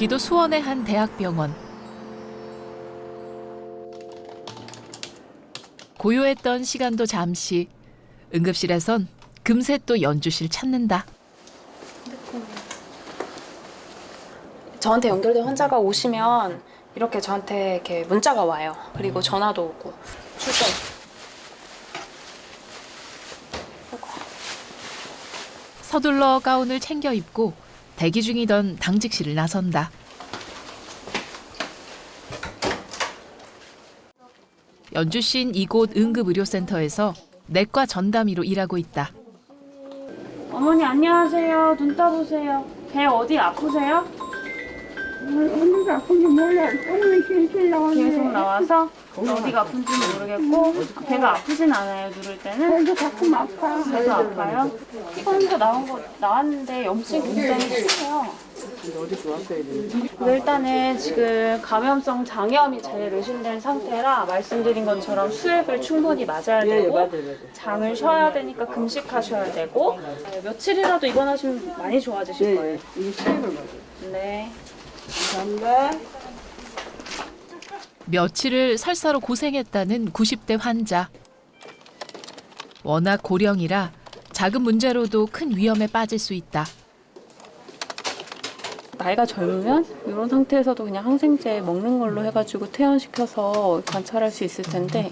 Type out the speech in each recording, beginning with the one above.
경기도 수원의 한 대학병원. 고요했던 시간도 잠시, 응급실에선 금세 또 연주실 찾는다. 저한테 연결된 환자가 오시면 이렇게 저한테 이렇게 문자가 와요. 그리고 전화도 오고. 출동. 서둘러 가운을 챙겨 입고 대기 중이던 당직실을 나선다. 연주신 이곳 응급의료센터에서 내과 전담의로 일하고 있다. 어머니 안녕하세요. 눈 떠보세요. 배 어디 아프세요? 어디가 아픈지 몰라. 똥이 실실 나오네. 계속 나와서 어디가 아픈지는 모르겠고 배가 아프진 않아요. 누를 때는. 배도 가끔 아파. 배도 아파요. 피곤도 나왔는데 염증이 굉장히 심해요. 일단은 지금 감염성 장염이 제일 의심된 상태라 말씀드린 것처럼 수액을 충분히 맞아야 되고 잠을 쉬어야 되니까 금식하셔야 되고 며칠이라도 입원하시면 많이 좋아지실 거예요. 이게 수액을 맞아요. 네. 감사합니다. 며칠을 설사로 고생했다는 90대 환자. 워낙 고령이라 작은 문제로도 큰 위험에 빠질 수 있다. 나이가 젊으면 이런 상태에서도 그냥 항생제 먹는 걸로 해가지고 퇴원시켜서 관찰할 수 있을 텐데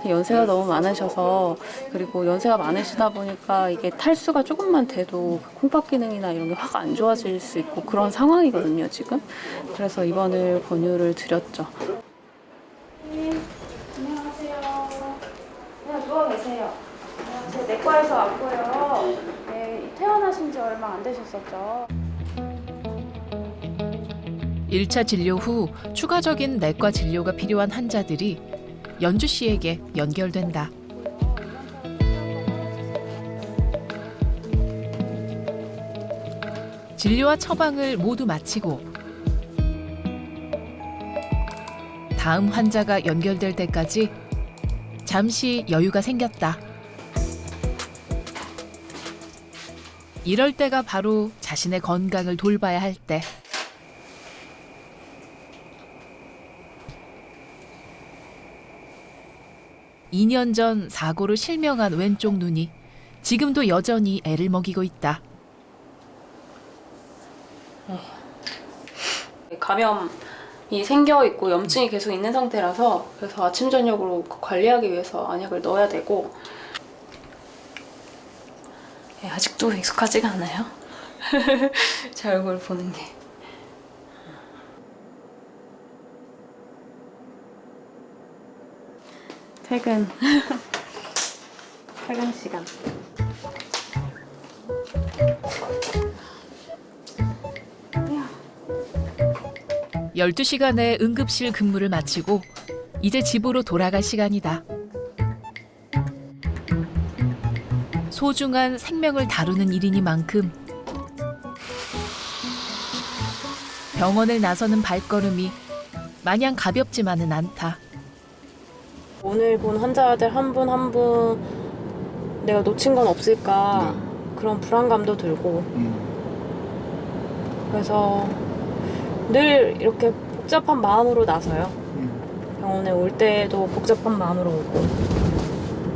연세가 너무 많으셔서 그리고 연세가 많으시다 보니까 이게 탈수가 조금만 돼도 콩팥 기능이나 이런 게 확 안 좋아질 수 있고 그런 상황이거든요 지금. 그래서 입원을 권유를 드렸죠. 안녕하세요. 그냥 누워 계세요. 제 내과에서 왔고요. 네, 퇴원하신 지 얼마 안 되셨었죠. 1차 진료 후 추가적인 내과 진료가 필요한 환자들이 연주 씨에게 연결된다. 진료와 처방을 모두 마치고 다음 환자가 연결될 때까지 잠시 여유가 생겼다. 이럴 때가 바로 자신의 건강을 돌봐야 할 때. 2년 전 사고로 실명한 왼쪽 눈이 지금도 여전히 애를 먹이고 있다. 감염이 생겨 있고 염증이 계속 있는 상태라서 그래서 아침 저녁으로 관리하기 위해서 안약을 넣어야 되고 아직도 익숙하지가 않아요. 제 얼굴 보는 게. 퇴근. 퇴근 시간. 12시간의 응급실 근무를 마치고 이제 집으로 돌아갈 시간이다. 소중한 생명을 다루는 일이니만큼 병원을 나서는 발걸음이 마냥 가볍지만은 않다. 오늘 본 환자들 한 분 한 분 내가 놓친 건 없을까 그런 불안감도 들고 그래서 늘 이렇게 복잡한 마음으로 나서요. 병원에 올 때도 복잡한 마음으로 오고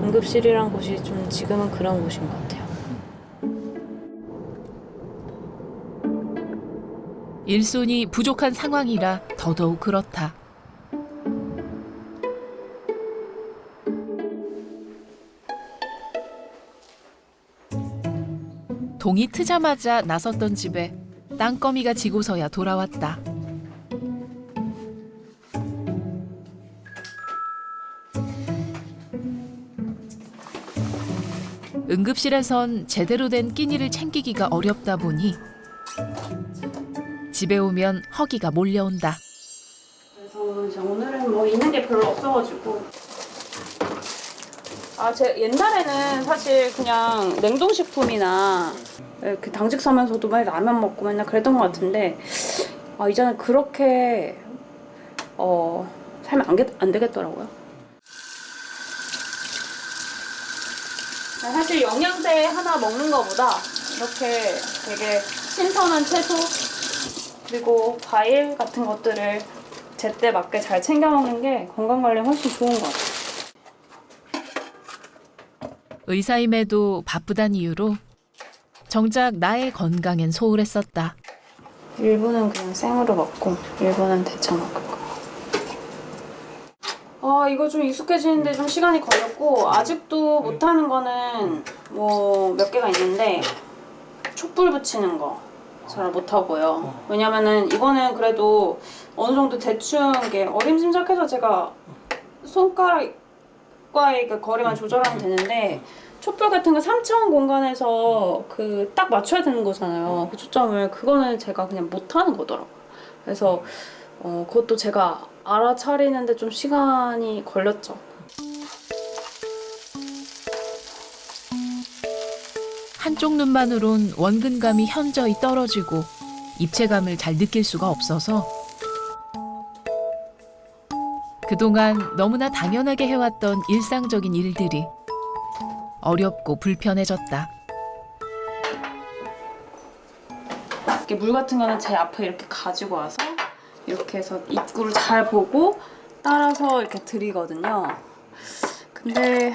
응급실이란 곳이 좀 지금은 그런 곳인 것 같아요. 일손이 부족한 상황이라 더더욱 그렇다. 동이 트자마자 나섰던 집에 땅거미가 지고서야 돌아왔다. 응급실에선 제대로 된 끼니를 챙기기가 어렵다 보니 집에 오면 허기가 몰려온다. 그래서 이제 오늘은 뭐 있는 게 별로 없어가지고 제 옛날에는 사실 그냥 냉동식품이나 그 당직 서면서도 맨날 라면 먹고 맨날 그랬던 것 같은데 이제는 그렇게 살면 안 되겠더라고요. 사실 영양제 하나 먹는 것보다 이렇게 되게 신선한 채소 그리고 과일 같은 것들을 제때 맞게 잘 챙겨 먹는 게 건강 관리에 훨씬 좋은 것 같아요. 의사임에도 바쁘단 이유로 정작 나의 건강엔 소홀했었다. 일부는 그냥 생으로 먹고 일부는 데쳐 먹을 거예요. 이거 좀 익숙해지는데 좀 시간이 걸렸고 아직도 못하는 거는 뭐 몇 개가 있는데 촛불 붙이는 거 잘 못하고요. 왜냐면은 이거는 그래도 어느 정도 대충 이게 어림짐작해서 제가 손가락과의 그 거리만 조절하면 되는데 촛불 같은 거 3차원 공간에서 그 딱 맞춰야 되는 거잖아요. 그 초점을. 그거는 제가 그냥 못하는 거더라고요. 그래서 그것도 제가 알아차리는데 좀 시간이 걸렸죠. 한쪽 눈만으론 원근감이 현저히 떨어지고 입체감을 잘 느낄 수가 없어서 그동안 너무나 당연하게 해왔던 일상적인 일들이 어렵고 불편해졌다. 이렇게 물 같은 거는 제 앞에 이렇게 가지고 와서 이렇게 해서 입구를 잘 보고 따라서 이렇게 드리거든요. 근데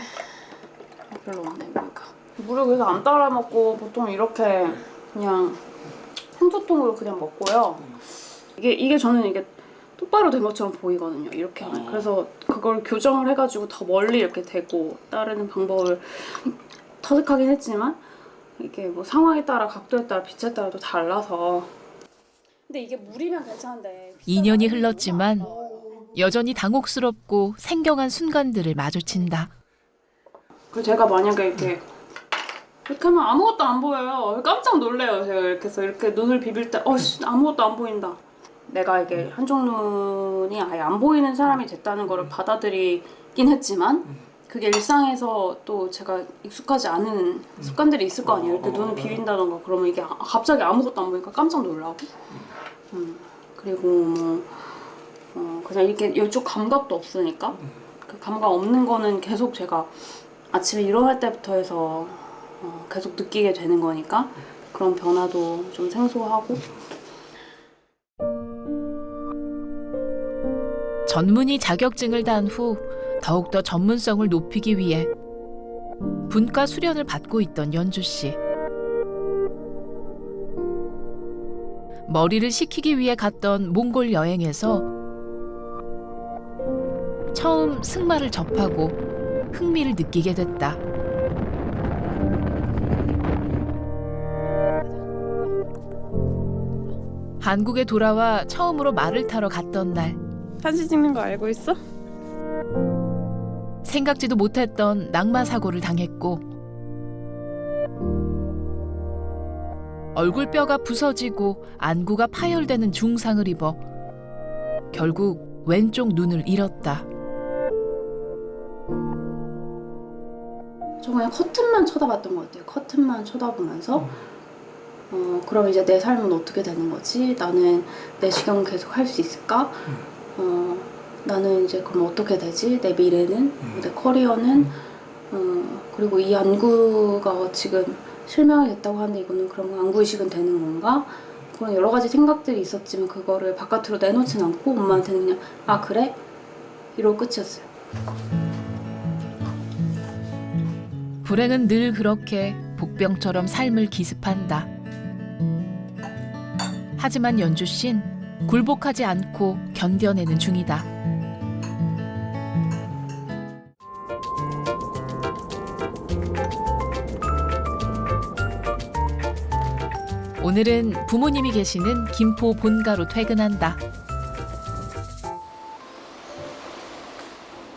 별로 없네, 물가. 물을 그래서 안 따라 먹고 보통 이렇게 그냥 생수통으로 그냥 먹고요. 이게 저는 이게 똑바로 된 것처럼 보이거든요. 이렇게 하면. 그래서 그걸 교정을 해가지고 더 멀리 이렇게 대고 따르는 방법을 터득하긴 했지만 이게 뭐 상황에 따라 각도에 따라 빛에 따라 또 달라서. 근데 이게 물이면 괜찮은데 2년이 흘렀지만 여전히 당혹스럽고 생경한 순간들을 마주친다. 그 제가 만약에 이렇게 하면 아무것도 안 보여요. 깜짝 놀래요. 제가 이렇게 해서 이렇게 눈을 비빌 때 아무것도 안 보인다. 내가 이게 한쪽 눈이 아예 안 보이는 사람이 됐다는 거를 받아들이긴 했지만 그게 일상에서 또 제가 익숙하지 않은 습관들이 있을 거 아니에요. 이렇게 눈을 비빈다던가 그러면 이게 갑자기 아무것도 안 보니까 깜짝 놀라고 그리고 뭐 그냥 이렇게 이쪽 감각도 없으니까 그 감각 없는 거는 계속 제가 아침에 일어날 때부터 해서 계속 느끼게 되는 거니까 그런 변화도 좀 생소하고. 전문의 자격증을 딴 후 더욱더 전문성을 높이기 위해 분과 수련을 받고 있던 연주 씨. 머리를 식히기 위해 갔던 몽골 여행에서 처음 승마를 접하고 흥미를 느끼게 됐다. 한국에 돌아와 처음으로 말을 타러 갔던 날. 사진 찍는 거 알고 있어? 생각지도 못했던 낙마 사고를 당했고 얼굴뼈가 부서지고 안구가 파열되는 중상을 입어 결국 왼쪽 눈을 잃었다. 저 그냥 커튼만 쳐다봤던 것 같아요. 커튼만 쳐다보면서 그럼 이제 내 삶은 어떻게 되는 거지? 나는 내시경 계속 할 수 있을까? 나는 이제 그럼 어떻게 되지? 내 미래는? 내 커리어는? 그리고 이 안구가 지금 실명이 됐다고 하는데 이거는 그럼 안구 이식은 되는 건가? 그런 여러 가지 생각들이 있었지만 그거를 바깥으로 내놓진 않고 엄마한테는 그냥 아 그래? 이러고 끝이었어요. 불행은 늘 그렇게 복병처럼 삶을 기습한다. 하지만 연주 씨는 굴복하지 않고 견뎌내는 중이다. 오늘은 부모님이 계시는 김포 본가로 퇴근한다.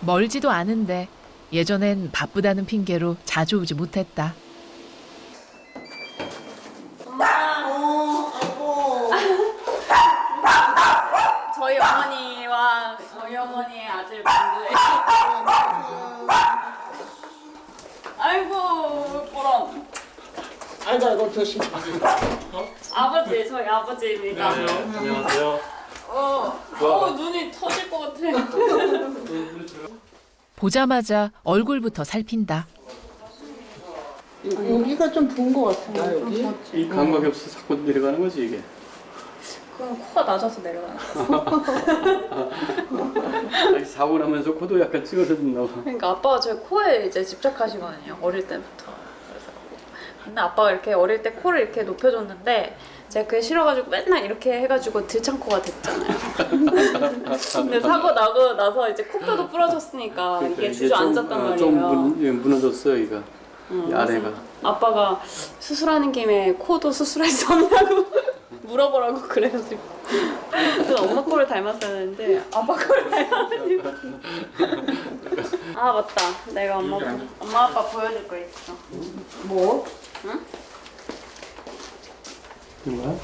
멀지도 않은데 예전엔 바쁘다는 핑계로 자주 오지 못했다. 저희 어머니와 저희 어머니의 아들 분들. 아이고 보람. 아이고 조심. 아버지 저희 아버지입니다. 안녕하세요. 눈이 터질 것 같아. 보자마자 얼굴부터 살핀다. 여기가 좀 부은 것 같아요. 여기. 이 감각이 없어서 자꾸 내려가는 거지 이게. 그건 코가 낮아서 내려가는 거. 사고 나면서 코도 약간 찌그러졌나 봐. 그러니까 아빠가 제 코에 이제 집착하시거든요. 어릴 때부터. 그래서 근데 아빠가 이렇게 어릴 때 코를 이렇게 높여줬는데 제가 그게 싫어가지고 맨날 이렇게 해가지고 들창코가 됐잖아요. 근데 사고 나고 나서 이제 코뼈도 부러졌으니까 이게 주저앉았단 말이에요. 좀 무너졌어요, 이가. 이 그래서 아래가. 아빠가 수술하는 김에 코도 수술할 수 없냐고 물어보라고 그래가지고 그래서 엄마 코를 닮았었는데 아빠 코를 닮았는데 아 맞다 내가 엄마 아빠 보여줄 거 있어. 뭐? 응? 이거야?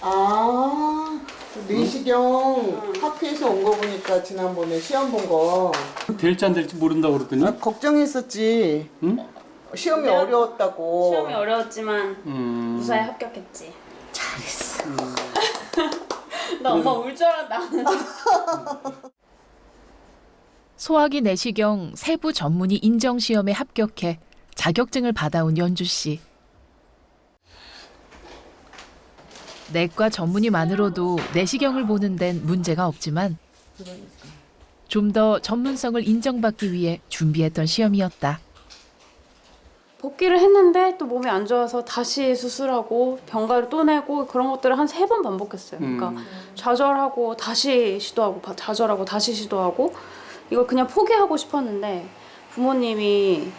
아, 내시경 학교에서 온 거 보니까 지난번에 시험 본 거 될지 안 될지 모른다고 그러더니. 걱정했었지. 응? 시험이 근데 어려웠다고. 시험이 어려웠지만 무사히 합격했지. 잘했어. 나 엄마 울 줄 알았다. 소화기 내시경 세부 전문의 인정 시험에 합격해 자격증을 받아온 연주 씨. 내과 전문의만으로도 내시경을 보는 데는 문제가 없지만 좀 더 전문성을 인정받기 위해 준비했던 시험이었다. 복귀를 했는데 또 몸이 안 좋아서 다시 수술하고 병가를 또 내고 그런 것들을 한 3번 반복했어요. 그러니까 좌절하고 다시 시도하고 좌절하고 다시 시도하고 이걸 그냥 포기하고 싶었는데 부모님이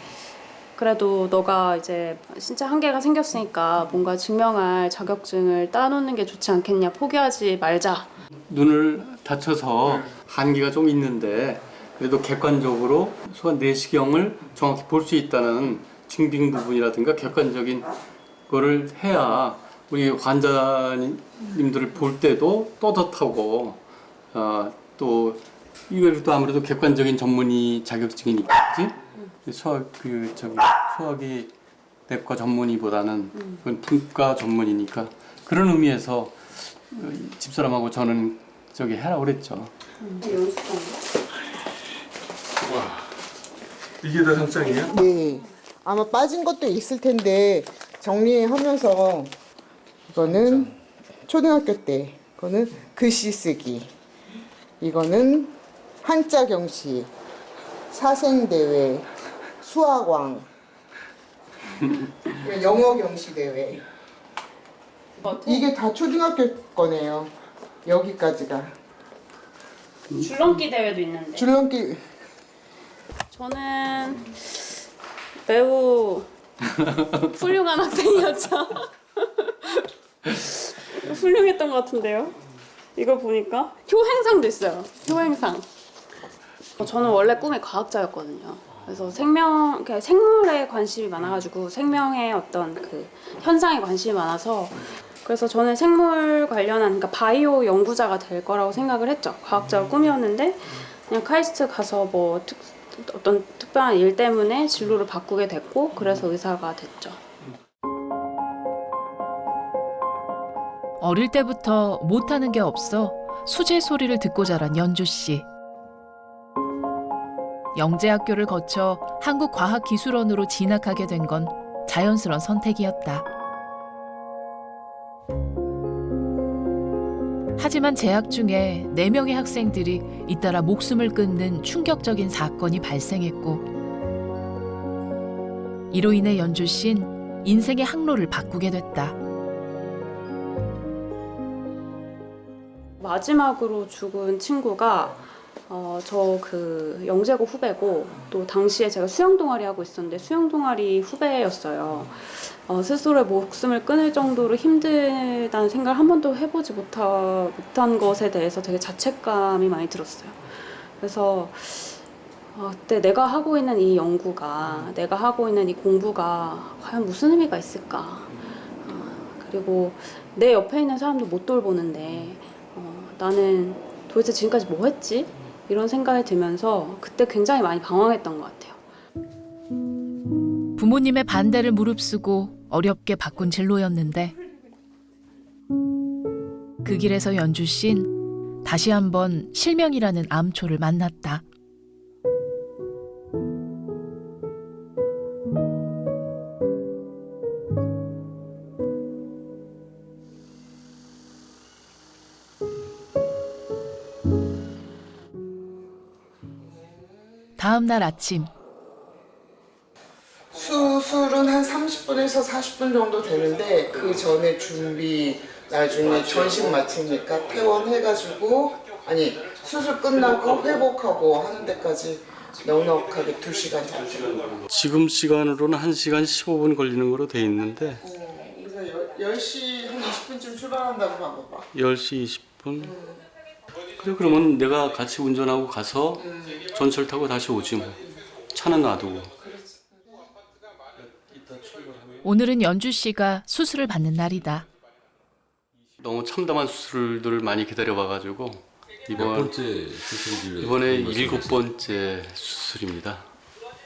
그래도 너가 이제 진짜 한계가 생겼으니까 뭔가 증명할 자격증을 따놓는 게 좋지 않겠냐, 포기하지 말자. 눈을 다쳐서 한계가 좀 있는데 그래도 객관적으로 소아 내시경을 정확히 볼 수 있다는 증빙 부분이라든가 객관적인 거를 해야 우리 환자님들을 볼 때도 떳떳하고 또 이걸 또 아무래도 객관적인 전문의 자격증이니까 그지? 소화기 내과 전문의보다는 그건 분과 전문이니까 그런 의미에서 집사람하고 저는 저기 해라 그랬죠. 이게 다 상장이에요? 네. 아마 빠진 것도 있을 텐데 정리하면서 이거는 초등학교 때, 이거는 글씨 쓰기, 이거는 한자 경시, 사생 대회, 수학왕, 영어 경시 대회. 이게 다 초등학교 거네요. 여기까지가. 줄넘기 대회도 있는데. 줄넘기. 저는 매우 훌륭한 학생이었죠. 훌륭했던 것 같은데요. 이거 보니까 효행상도 있어요. 효행상. 저는 원래 꿈이 과학자였거든요. 그래서 생물에 관심이 많아가지고 생명의 어떤 그 현상에 관심이 많아서 그래서 저는 생물 관련한 그러니까 바이오 연구자가 될 거라고 생각을 했죠. 과학자가 꿈이었는데 그냥 카이스트 가서 뭐 어떤 특별한 일 때문에 진로를 바꾸게 됐고 그래서 의사가 됐죠. 어릴 때부터 못하는 게 없어 수제 소리를 듣고 자란 연주 씨. 영재학교를 거쳐 한국과학기술원으로 진학하게 된 건 자연스러운 선택이었다. 하지만 재학 중에 4명의 학생들이 잇따라 목숨을 끊는 충격적인 사건이 발생했고 이로 인해 연주 씨는 인생의 항로를 바꾸게 됐다. 마지막으로 죽은 친구가 저 그 영재고 후배고 또 당시에 제가 수영 동아리 하고 있었는데 수영 동아리 후배였어요. 스스로의 목숨을 끊을 정도로 힘들다는 생각을 한 번도 해보지 못한 것에 대해서 되게 자책감이 많이 들었어요. 그래서 그때 내가 하고 있는 이 연구가 내가 하고 있는 이 공부가 과연 무슨 의미가 있을까? 그리고 내 옆에 있는 사람도 못 돌보는데 나는 도대체 지금까지 뭐 했지? 이런 생각이 들면서 그때 굉장히 많이 방황했던 것 같아요. 부모님의 반대를 무릅쓰고 어렵게 바꾼 진로였는데 그 길에서 연주 씨는 다시 한번 실명이라는 암초를 만났다. 다음 날 아침 수술은 한 30분에서 40분 정도 되는데 그 전에 준비 나중에 전신 마치니까 퇴원해가지고 아니 수술 끝나고 회복하고 하는 데까지 넉넉하게 2시간 정도. 지금 시간으로는 1시간 15분 걸리는 거로 돼 있는데 우리가 10시 한 20분쯤 출발한다고 봐봐. 10시 20분. 그래 그러면 내가 같이 운전하고 가서 전철 타고 다시 오지 뭐. 차는 놔두고. 오늘은 연주 씨가 수술을 받는 날이다. 너무 참담한 수술들을 많이 기다려봐가지고 몇 번째 수술이길래 이번에 그런 7번째 수술입니다.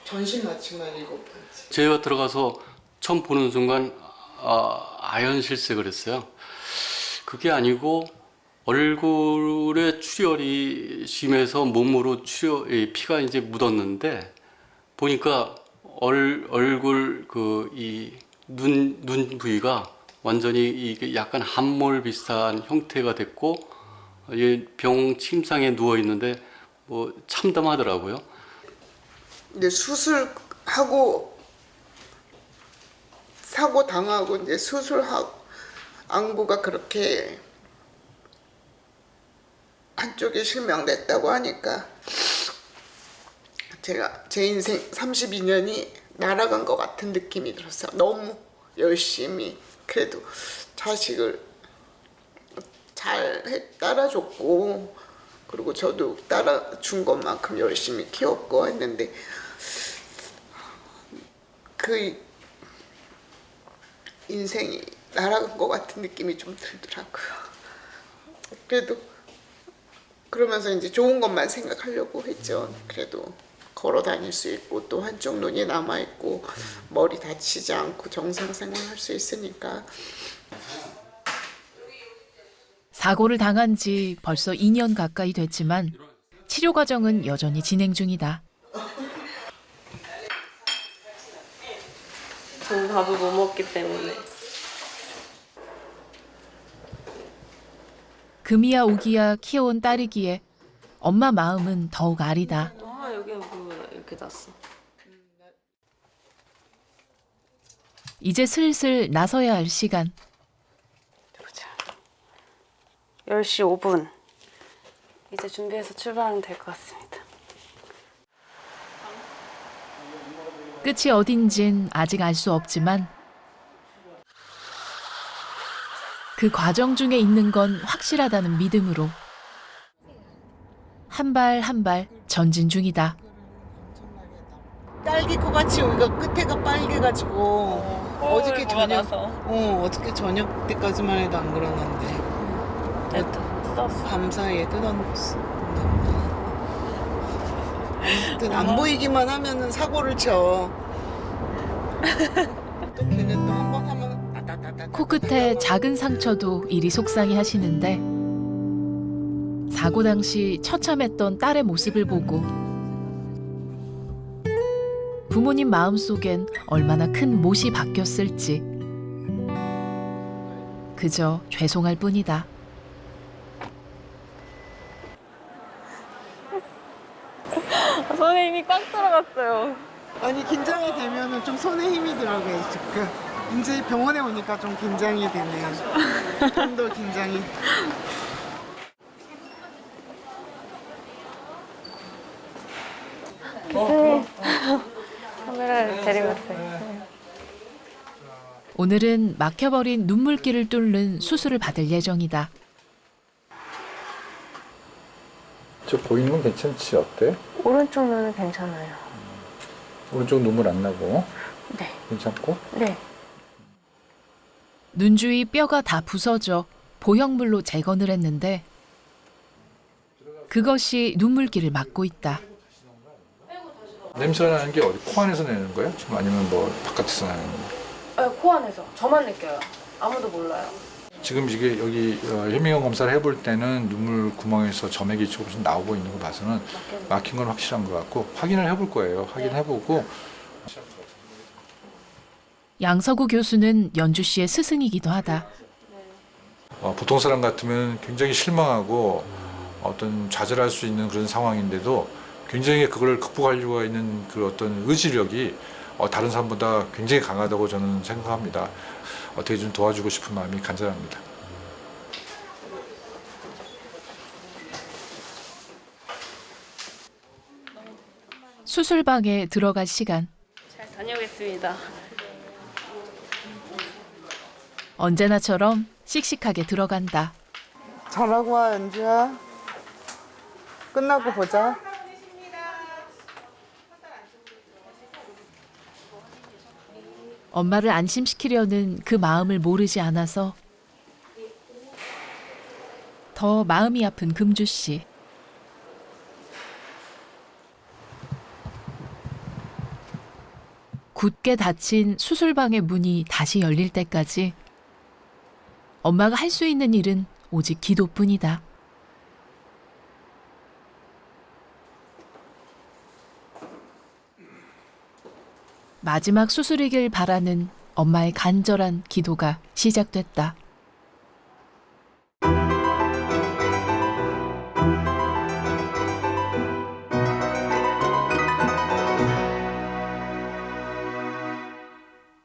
전신 마취만 7번째. 제가 들어가서 처음 보는 순간 아연실색을 했어요. 그게 아니고 얼굴에 출혈이 심해서 몸으로 피가 이제 묻었는데 보니까 얼굴 눈 부위가 완전히 이게 약간 함몰 비슷한 형태가 됐고 병 침상에 누워 있는데 뭐 참담하더라고요. 근데 수술하고 사고 당하고 이제 수술하고 안구가 그렇게 한쪽이 실명됐다고 하니까 제가 제 인생 32년이 날아간 것 같은 느낌이 들었어요. 너무 열심히 그래도 자식을 잘 따라줬고 그리고 저도 따라준 것만큼 열심히 키웠고 했는데 그 인생이 날아간 것 같은 느낌이 좀 들더라고요. 그래도 그러면서 이제 좋은 것만 생각하려고 했죠. 그래도 걸어 다닐 수 있고 또 한쪽 눈이 남아 있고 머리 다치지 않고 정상 생활할 수 있으니까. 사고를 당한 지 벌써 2년 가까이 됐지만 치료 과정은 여전히 진행 중이다. 저는 밥을 못 먹기 때문에. 금이야 오기야 키워온 딸이기에 엄마 마음은 더욱 아리다. 여기 뭐 이렇게 났어. 이제 슬슬 나서야 할 시간. 보자. 10시 5분. 이제 준비해서 출발하면 될 것 같습니다. 끝이 어딘진 아직 알 수 없지만 그 과정 중에 있는 건 확실하다는 믿음으로 한 발 한 발 전진 중이다. 딸기코 같이 여기가 끝에가 빨개가지고 어저께 저녁 때까지만 해도 안 그러는데 밤 사이에 뜯어놨어. 안 보이기만 하면은 사고를 쳐. 또 걔는 또 한 번 하면 아따따따. 코끝에 작은 상처도 이리 속상해 하시는데 사고 당시 처참했던 딸의 모습을 보고 부모님 마음속엔 얼마나 큰 못이 박혔을지 그저 죄송할 뿐이다. 손에 힘이 꽉 들어갔어요. 아니 긴장이 되면은 좀 손에 힘이 들어가요. 지금 이제 병원에 오니까 좀 긴장이 되네요. 좀 더 긴장이. 카메라를 데리고 왔어요. 오늘은 막혀버린 눈물길을 뚫는 수술을 받을 예정이다. 저 보이는 건 괜찮지? 어때? 오른쪽 눈은 괜찮아요. 오른쪽 눈물 안 나고 네. 괜찮고? 네. 눈 주위 뼈가 다 부서져 보형물로 재건을 했는데 그것이 눈물길을 막고 있다. 냄새가 나는 게 어디 코 안에서 내는 거야? 지금 아니면 뭐 바깥에서 나는 거야? 코 안에서. 저만 느껴요. 아무도 몰라요. 지금 이게 여기 현미경 검사를 해볼 때는 눈물 구멍에서 점액이 조금씩 나오고 있는 거 봐서는 막힌 건 확실한 것 같고 확인을 해볼 거예요. 확인해보고 양서구 교수는 연주 씨의 스승이기도 하다. 보통 사람 같으면 굉장히 실망하고 어떤 좌절할 수 있는 그런 상황인데도 굉장히 그걸 극복하려고 있는 그 어떤 의지력이 다른 사람보다 굉장히 강하다고 저는 생각합니다. 어떻게 좀 도와주고 싶은 마음이 간절합니다. 수술방에 들어갈 시간. 잘 다녀오겠습니다. 언제나처럼 씩씩하게 들어간다. 잘하고 와, 연주야. 끝나고 보자. 엄마를 안심시키려는 그 마음을 모르지 않아서 더 마음이 아픈 금주 씨. 굳게 닫힌 수술방의 문이 다시 열릴 때까지 엄마가 할 수 있는 일은 오직 기도뿐이다. 마지막 수술이길 바라는 엄마의 간절한 기도가 시작됐다.